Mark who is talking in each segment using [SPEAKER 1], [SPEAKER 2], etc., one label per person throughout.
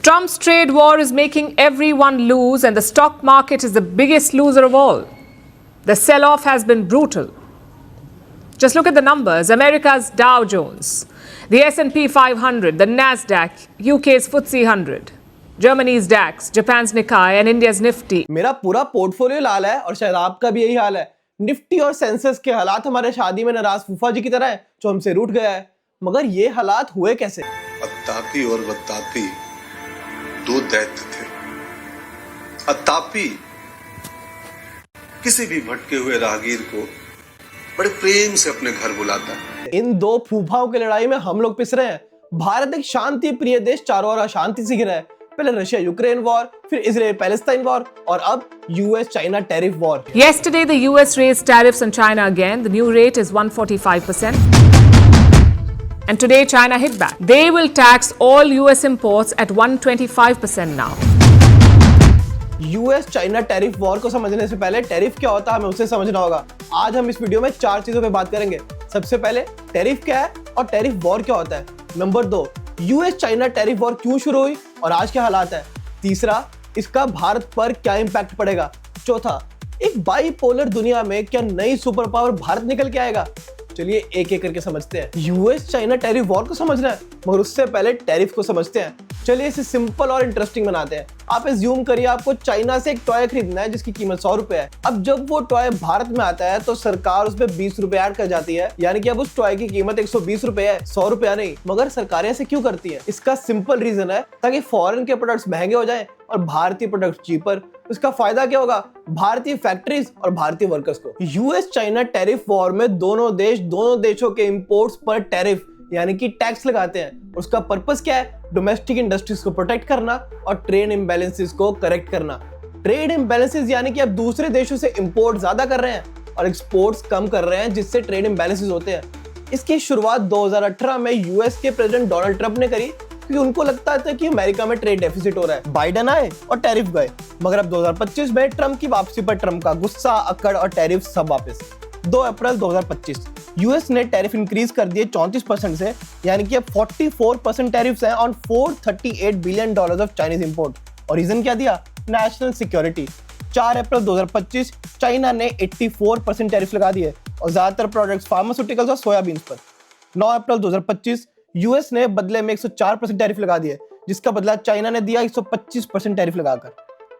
[SPEAKER 1] Trump's trade war is making everyone lose, and the stock market is the biggest loser of all. The sell-off has been brutal. Just look at the numbers. America's Dow Jones, the S&P 500, the Nasdaq, UK's FTSE 100, Germany's DAX, Japan's Nikkei and India's Nifty.
[SPEAKER 2] मेरा पूरा portfolio लाल है और शायद आपका भी यही हाल है। Nifty और सेंसेक्स के हालात हमारे शादी में नाराज फूफा जी की तरह है जो हमसे रूठ गया है। मगर ये हालात हुए कैसे?
[SPEAKER 3] अत्तापी और वत्तापी दो दैत्य थे। अत्तापी किसी भी भटके हुए राहगीर को बड़े प्रेम से अपने घर बुलाता है।
[SPEAKER 2] इन दो फूफाओं की लड़ाई में हम लोग पिस रहे हैं। भारत एक शांति प्रिय देश चारों ओर अशांति से घिरा है। पहले रशिया यूक्रेन वॉर, फिर इजराइल पैलेस्टाइन वॉर और अब US China tariff war.
[SPEAKER 1] Yesterday, the US raised tariffs on China again. The new rate is 145%. And today, China hit back. They will tax all US imports at 125% now.
[SPEAKER 2] US China tariff war को समझने से पहले tariff क्या होता है हमें उसे समझना होगा। आज हम इस वीडियो में 4 चीजों पे बात करेंगे। सबसे पहले टैरिफ क्या है और टैरिफ वॉर क्या होता है। Number 2, US China tariff war क्यों शुरू हुई और आज क्या हालात है। तीसरा, इसका भारत पर क्या इंपैक्ट पड़ेगा। चौथा, एक बाइपोलर दुनिया में क्या नई सुपर पावर भारत निकल के आएगा। चलिए एक एक करके समझते हैं। यूएस चाइना टैरिफ वॉर को समझना है मगर उससे पहले टैरिफ को समझते हैं। चलिए इसे सिंपल और इंटरेस्टिंग बनाते हैं। आप एज्यूम करिए आपको चाइना से एक टॉय खरीदना है जिसकी कीमत 100 रुपए है। अब जब वो टॉय भारत में आता है तो सरकार उसमें 20 रुपए ऐड कर जाती है, यानी कि अब उस टॉय की कीमत 120 रुपए है, 100 रुपया नहीं। मगर सरकारें ऐसे क्यों करती है? इसका सिंपल रीजन है ताकि फॉरेन के प्रोडक्ट्स महंगे हो जाए और भारतीय प्रोडक्ट चीपर। इसका फायदा क्या होगा? भारतीय फैक्ट्रीज और भारतीय वर्कर्स को। यूएस चाइना टैरिफ वॉर में दोनों देशों के इंपोर्ट्स पर टैरिफ यानी कि टैक्स लगाते हैं। उसका पर्पस क्या है? डोमेस्टिक इंडस्ट्रीज को प्रोटेक्ट करना और ट्रेड इम्बैलेंसेस को करेक्ट करना। ट्रेड इम्बैलेंसेस यानी कि आप दूसरे देशों से इंपोर्ट ज्यादा कर रहे हैं और एक्सपोर्ट्स कम कर रहे हैं, जिससे ट्रेड इम्बैलेंसेस होते हैं। इसकी शुरुआत 2018 में यूएस के प्रेसिडेंट डोनाल्ड ट्रंप ने करी क्योंकि उनको लगता था कि अमेरिका में ट्रेड डेफिसिट हो रहा है। बाइडेन आए और टैरिफ गए। मगर अब 2025 में ट्रंप की वापसी पर ट्रंप का गुस्सा, अकड़ और टैरिफ सब वापस। 2 अप्रैल 2025 यूएस ने टैरिफ इंक्रीज कर दिए 34% से, यानी कि अब 44% टैरिफ्स हैं on $438 billion of Chinese import. और रीजन क्या दिया? National security. 4 अप्रैल 2025 चाइना ने 84% टैरिफ लगा दिए और ज्यादातर प्रोडक्ट्स फार्मास्यूटिकल्स और सोयाबीन्स पर। 9 अप्रैल 2025 यूएस ने बदले में 104% टैरिफ लगा दिए, जिसका बदला चाइना ने दिया 125% टैरिफ लगाकर।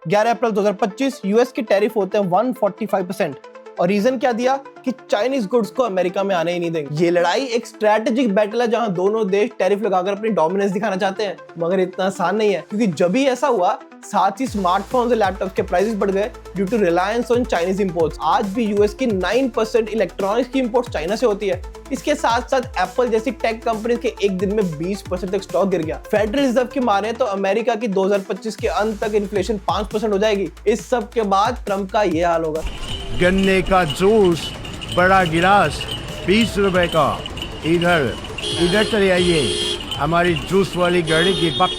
[SPEAKER 2] 11 अप्रैल 2025 यूएस के टैरिफ होते हैं 145% और रीजन क्या दिया कि चाइनीज गुड्स को अमेरिका में आने ही नहीं देंगे। ये लड़ाई एक स्ट्रेटेजिक बैटल है जहां दोनों देश टैरिफ लगाकर अपनी डोमिनेंस दिखाना चाहते हैं। मगर इतना आसान नहीं है क्योंकि जब भी ऐसा हुआ साथ ही स्मार्टफोन्स और लैपटॉप्स के प्राइसेस बढ़ गए due to reliance on Chinese imports. आज भी यूएस की 9% इलेक्ट्रॉनिक्स की इंपोर्ट्स चाइना से होती है। इसके साथ साथ एप्पल जैसी टेक कंपनीज के एक दिन में 20% तक स्टॉक गिर गया। फेडरल रिजर्व की माने तो अमेरिका की 2025 के अंत तक इन्फ्लेशन 5% हो जाएगी। इस सब के बाद ट्रंप का ये हाल होगा।
[SPEAKER 4] गन्ने का जूस बड़ा गिलास 20 रुपए का। इधर चले आइए, हमारी जूस वाली गाड़ी की बक।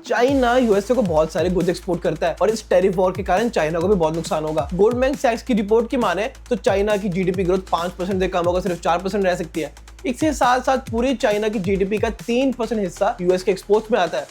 [SPEAKER 2] चाइना यूएसए को बहुत सारे गुड्स एक्सपोर्ट करता है और इस टैरिफ वॉर के कारण चाइना को भी बहुत नुकसान होगा। गोल्डमैन सैक्स की रिपोर्ट की माने तो चाइना की जीडीपी ग्रोथ 5% से कम होकर सिर्फ 4% रह सकती है। इसके साथ साथ पूरी चाइना की जीडीपी का 3% हिस्सा यूएस के एक्सपोर्ट्स में आता है।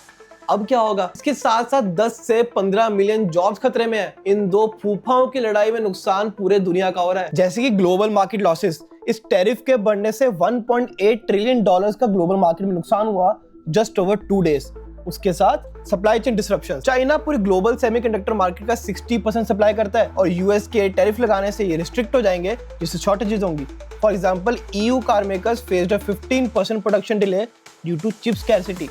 [SPEAKER 2] अब क्या होगा? इसके साथ साथ 10 से 15 मिलियन जॉब्स खतरे में है। इन दो फूफाओं की लड़ाई में नुकसान पूरे दुनिया का हो रहा है, जैसे कि ग्लोबल मार्केट लॉसेस। इस टैरिफ के बढ़ने से $1.8 ट्रिलियन का ग्लोबल मार्केट में नुकसान हुआ जस्ट ओवर 2 डेज। उसके साथ सप्लाई चेन डिसरप्शन। चाइना पूरी ग्लोबल सेमीकंडक्टर मार्केट का 60% सप्लाई करता है और यूएस के टैरिफ लगाने से ये रिस्ट्रिक्ट हो जाएंगे, जिससे शॉर्टेजेस होंगी। For example EU car makers faced a 15% production delay due to chip scarcity.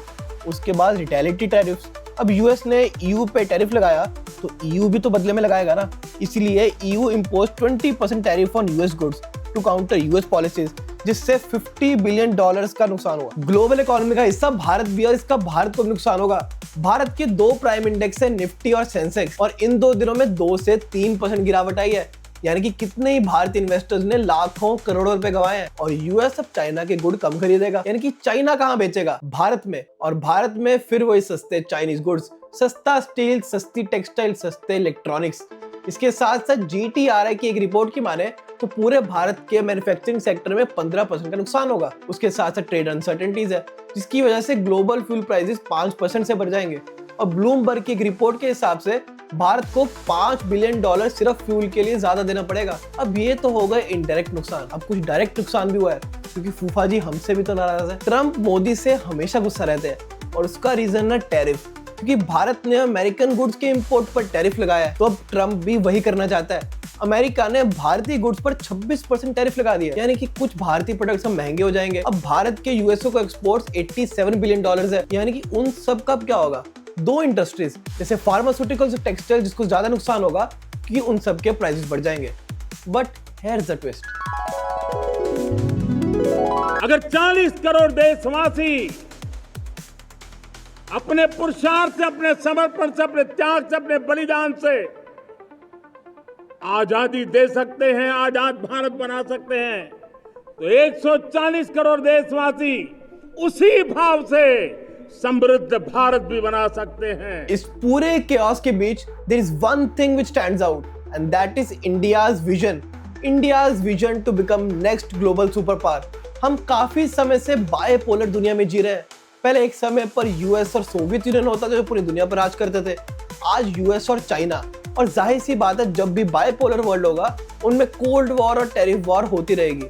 [SPEAKER 2] उसके बाद रिटेलिएटरी टैरिफ्स। अब यूएस ने ईयू पे टैरिफ लगाया तो ईयू भी तो बदले में लगाएगा ना, इसलिए EU impose 20% tariff on US goods to counter US policies, जिससे $50 बिलियन का नुकसान हुआ। ग्लोबल इकोनॉमी का हिस्सा भारत भी और इसका भारत को भी नुकसान होगा। भारत के 2 प्राइम इंडेक्स है निफ्टी और सेंसेक्स और इन 2 दिनों में 2 से 3% गिरावट आई है, यानी कि कितने ही भारतीय इन्वेस्टर्स ने लाखों करोड़ों रुपए गंवाए हैं। और यूएस अब चाइना के गुड कम खरीदेगा, यानी कि चाइना कहां बेचेगा? भारत में। और भारत में फिर वही सस्ते चाइनीज गुड्स, सस्ता स्टील, सस्ती टेक्सटाइल, सस्ते इलेक्ट्रॉनिक्स। इसके साथ साथ जीटीआरआई की एक रिपोर्ट की माने तो पूरे भारत के मैन्युफैक्चरिंग सेक्टर में 15% का नुकसान होगा। उसके साथ साथ ट्रेड अनसर्टेनिटीज है जिसकी वजह से ग्लोबल फ्यूल प्राइसेस 5% से बढ़ जाएंगे। और ब्लूमबर्ग की एक रिपोर्ट के हिसाब से भारत को $5 बिलियन सिर्फ फ्यूल के लिए ज्यादा देना पड़ेगा। अब ये तो हो गए इनडायरेक्ट नुकसान, अब कुछ डायरेक्ट नुकसान भी हुआ है, क्योंकि फूफा जी हमसे भी तो नाराज है। ट्रम्प मोदी से हमेशा गुस्सा रहते हैं और उसका रीजन है टैरिफ, क्योंकि भारत ने अमेरिकन गुड्स के इंपोर्ट पर टैरिफ लगाया है, तो अब ट्रम्प भी वही करना चाहता है। अमेरिका ने भारतीय गुड्स पर 26% टैरिफ लगा दिया, यानी कि कुछ भारतीय प्रोडक्ट्स महंगे हो जाएंगे। अब भारत के यूएसओ को एक्सपोर्ट्स $87 बिलियन है, यानी कि उन सब का क्या होगा? दो इंडस्ट्रीज जैसे फार्मास्यूटिकल्स और टेक्सटाइल जिसको ज्यादा नुकसान होगा, क्योंकि उन सब के प्राइसेस बढ़ जाएंगे। But here is the twist,
[SPEAKER 5] अगर 40 करोड़ देशवासी अपने पुरुषार्थ से, अपने समर्पण से, अपने त्याग से, अपने बलिदान से आजादी दे सकते हैं, आजाद भारत बना सकते हैं, तो 140 करोड़ देशवासी उसी भाव से समृद्ध भारत भी बना सकते हैं।
[SPEAKER 2] इस पूरे chaos के बीच there is one thing which stands out and that is India's vision. India's vision to become next global superpower. हम काफी समय से बायपोलर दुनिया में जी रहे हैं। पहले एक समय पर यूएस और सोवियत यूनियन होता था जो पूरी दुनिया पर राज करते थे, आज यूएस और चाइना, और जाहिर सी बात है जब भी बायपोलर वर्ल्ड होगा उनमें कोल्ड वॉर और टेरिफ वॉर होती रहेगी।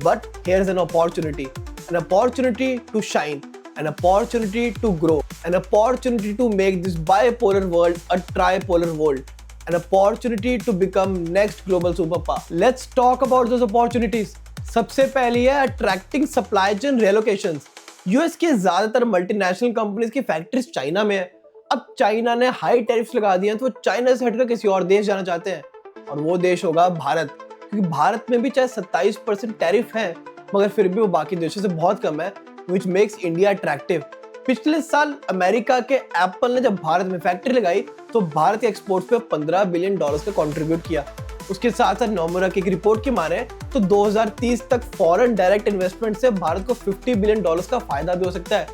[SPEAKER 2] But here is an opportunity to shine, an opportunity to grow, an opportunity to make this bipolar world a tripolar world, an opportunity to become next global superpower. Let's talk about those opportunities. सबसे पहली है attracting supply chain relocations. US की ज्यादातर multinational companies की factories China में है। अब China ने हाई टैरिफ्स लगा दिए हैं, तो चाइना से हटकर किसी और देश जाना चाहते हैं, और वो देश होगा भारत, क्योंकि भारत में भी चाहे 27% टैरिफ है, मगर फिर भी वो बाकी देशों से बहुत कम है, which makes India attractive. पिछले साल अमेरिका के एप्पल ने जब भारत में फैक्ट्री लगाई तो भारत के एक्सपोर्ट्स पे $15 बिलियन का कंट्रीब्यूट किया। उसके साथ साथ नोमुरा की एक रिपोर्ट की माने तो 2030 तक फॉरेन डायरेक्ट इन्वेस्टमेंट से भारत को $50 बिलियन का फायदा भी हो सकता है।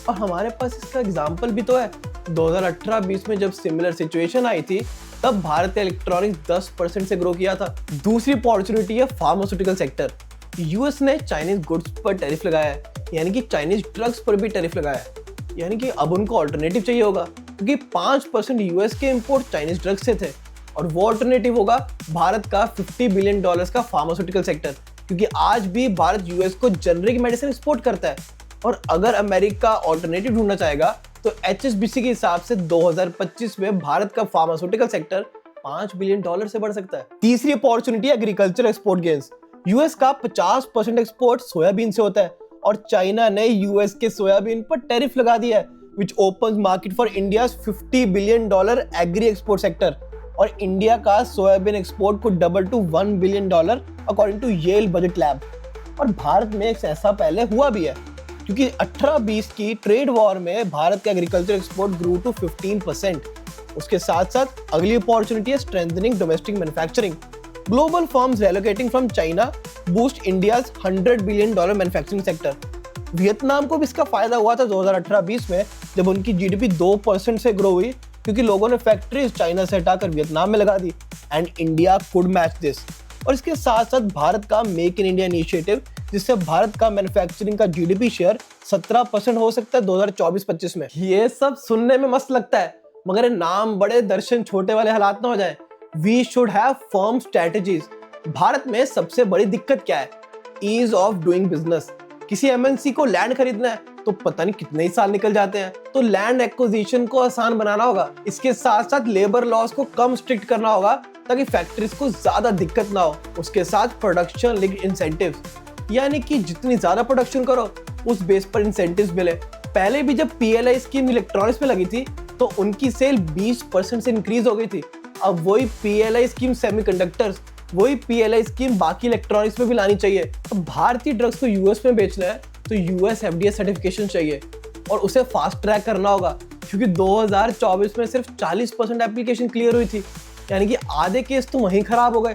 [SPEAKER 2] और हमारे पास इसका एग्जाम्पल भी तो है। 2018-20 में जब सिमिलर सिचुएशन आई थी तब भारत का इलेक्ट्रॉनिक्स 10% से ग्रो किया था। दूसरी अपॉर्चुनिटी है फार्मास्यूटिकल सेक्टर। यूएस ने चाइनीज गुड्स पर टैरिफ लगाया है, यानी कि चाइनीज ड्रग्स पर भी टैरिफ लगाया है, यानी कि अब उनको अल्टरनेटिव चाहिए होगा, क्योंकि 5% यूएस के इंपोर्ट चाइनीज ड्रग्स से थे, और वो अल्टरनेटिव होगा भारत का $50 बिलियन का फार्मास्यूटिकल सेक्टर, क्योंकि आज भी भारत यूएस को जेनरिक मेडिसिन एक्सपोर्ट करता है। और अगर अमेरिका अल्टरनेटिव ढूंढना चाहेगा तो HSBC के हिसाब से 2025 में भारत का फार्मास्यूटिकल सेक्टर $5 बिलियन से बढ़ सकता है। तीसरी opportunity agriculture export gains. US का 50% एक्सपोर्ट सोयाबीन से होता है, और चाइना ने यूएस के सोयाबीन पर टैरिफ लगा दिया है, which opens market for India's $50 billion agri export sector, और इंडिया का सोयाबीन एक्सपोर्ट को double to $1 billion according to Yale budget lab. और भारत में एक ऐसा पहले हुआ भी है, क्योंकि 18-20 की ट्रेड वॉर में भारत का एग्रीकल्चर एक्सपोर्ट ग्रू टू 15%। उसके साथ साथ अगली अपॉर्चुनिटी है strengthening domestic manufacturing. Global firms relocating from China boost India's $100 billion manufacturing sector. Vietnam को भी इसका फायदा हुआ था 2018-20 में, जब उनकी जीडीपी 2% से ग्रो हुई, क्योंकि लोगों ने फैक्ट्रीज चाइना से हटाकर वियतनाम में लगा दी, and India could match this. और इसके साथ साथ भारत का मेक इन इंडिया इनिशिएटिव, जिससे भारत का मैन्युफैक्चरिंग का जीडीपी शेयर 17% हो सकता है 2024-25 में। ये सब सुनने में मस्त लगता है, मगर नाम बड़े दर्शन छोटे वाले हालात ना हो जाए। We should have firm strategies. Bharat में सबसे बड़ी दिक्कत क्या है? Ease of doing business. किसी एमएनसी को लैंड खरीदना है तो पता नहीं कितने ही साल निकल जाते हैं, तो लैंड एक्विजिशन को आसान बनाना होगा। इसके साथ साथ लेबर लॉस को कम स्ट्रिक्ट करना होगा ताकि फैक्ट्रीज को ज्यादा दिक्कत ना हो। उसके साथ प्रोडक्शन लिंक्ड इंसेंटिव्स, यानी कि जितनी ज्यादा प्रोडक्शन करो उस बेस पर इंसेंटिव्स मिले। पहले भी जब पीएलआई स्कीम इलेक्ट्रॉनिक्स में लगी थी तो उनकी सेल 20% से इंक्रीज हो गई थी। अब वही पीएलआई स्कीम सेमीकंडक्टर्स, वही पीएलआई स्कीम बाकी इलेक्ट्रॉनिक्स में भी लानी चाहिए। अब भारतीय ड्रग्स को यूएस में बेचना है तो यूएस एफडीए सर्टिफिकेशन चाहिए, और उसे फास्ट ट्रैक करना होगा, क्योंकि 2024 में सिर्फ 40% एप्लीकेशन क्लियर हुई थी, यानी कि आधे केस तो वहीं खराब हो गए।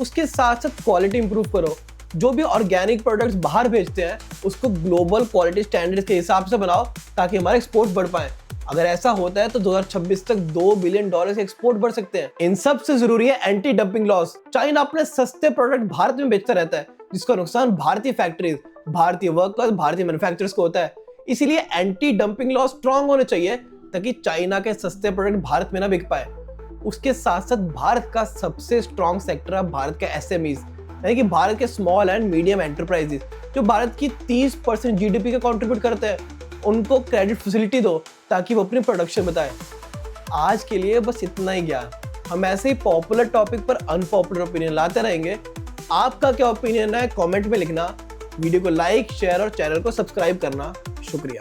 [SPEAKER 2] उसके साथ साथ क्वालिटी इंप्रूव करो। जो भी ऑर्गेनिक प्रोडक्ट्स बाहर भेजते हैं उसको ग्लोबल क्वालिटी स्टैंडर्ड्स के हिसाब से बनाओ ताकि हमारे एक्सपोर्ट बढ़ पाए। अगर ऐसा होता है तो 2026 तक $2 बिलियन के एक्सपोर्ट बढ़ सकते हैं। इन सब से जरूरी है एंटी डंपिंग लॉस। चाइना अपने सस्ते प्रोडक्ट भारत में बेचता रहता है, जिसका नुकसान भारतीय फैक्ट्रीज, भारतीय वर्कर्स, भारतीय मैन्युफैक्चरर्स को होता है। इसीलिए एंटी डंपिंग लॉ स्ट्रांग होने चाहिए ताकि चाइना के सस्ते प्रोडक्ट भारत में ना बिक पाए। उसके साथ साथ भारत का सबसे स्ट्रॉन्ग सेक्टर है भारत के एसएमईज, यानी कि भारत के स्मॉल एंड मीडियम एंटरप्राइजेस जो भारत की 30% जीडीपी का कंट्रीब्यूट करते हैं, उनको क्रेडिट फैसिलिटी दो ताकि वो अपनी प्रोडक्शन बताएं। आज के लिए बस इतना ही ज्ञान। हम ऐसे ही पॉपुलर टॉपिक पर अनपॉपुलर ओपिनियन लाते रहेंगे। आपका क्या ओपिनियन है कमेंट में लिखना। वीडियो को लाइक, शेयर और चैनल को सब्सक्राइब करना। शुक्रिया।